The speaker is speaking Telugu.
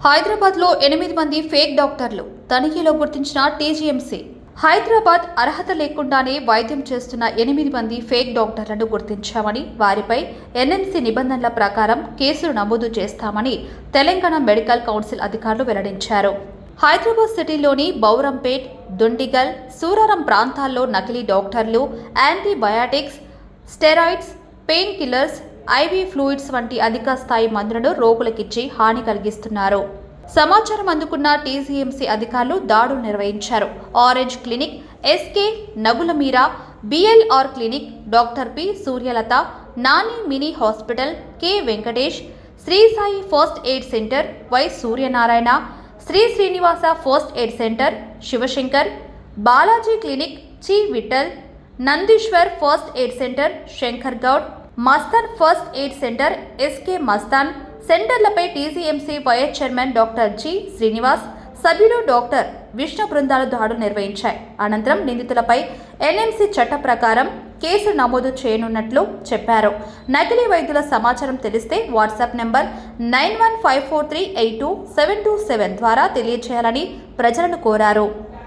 హైదరాబాద్లో 8 మంది ఫేక్ డాక్టర్లు తనిఖీలో గుర్తించిన టీజీఎంసీ. హైదరాబాద్ అర్హత లేకుండానే వైద్యం చేస్తున్న 8 మంది ఫేక్ డాక్టర్లను గుర్తించామని, వారిపై ఎన్ఎంసీ నిబంధనల ప్రకారం కేసులు నమోదు చేస్తామని తెలంగాణ మెడికల్ కౌన్సిల్ అధికారులు వెల్లడించారు. హైదరాబాద్ సిటీలోని బౌరంపేట్, దుండిగల్, సూరారం ప్రాంతాల్లో నకిలీ డాక్టర్లు antibiotics, steroids, pain killers, ivy fluids వంటి అధిక స్థాయి మందులను రోగులకిచ్చి హాని కలిగిస్తున్నారు. సమాచారం అందుకున్న టీజీఎంసీ అధికారులు దాడులు నిర్వహించారు. Orange clinic, SK Nagulmeera, BLR clinic, doctor P Suryalatha, Nani mini hospital, K Venkatesh, Sri Sai first aid centre, Y Suryanarayana, Sri Srinivasa first aid centre, Shivashankar, Balaji clinic, చి Vithal, Nandishwar first aid centre, Shankar Goud, Mastan first aid centre, SK Mastan సెంటర్లపై TGMC vice chairman doctor G Srinivas, సభ్యులు డాక్టర్ విష్ణు బృందాలు దాడులు నిర్వహించాయి. అనంతరం నిందితులపై ఎన్ఎంసీ చట్ట ప్రకారం కేసు నమోదు చేయనున్నట్లు చెప్పారు. నకిలీ వైద్యుల సమాచారం తెలిస్తే వాట్సాప్ నెంబర్ 9154382727 ద్వారా తెలియజేయాలని ప్రజలను కోరారు.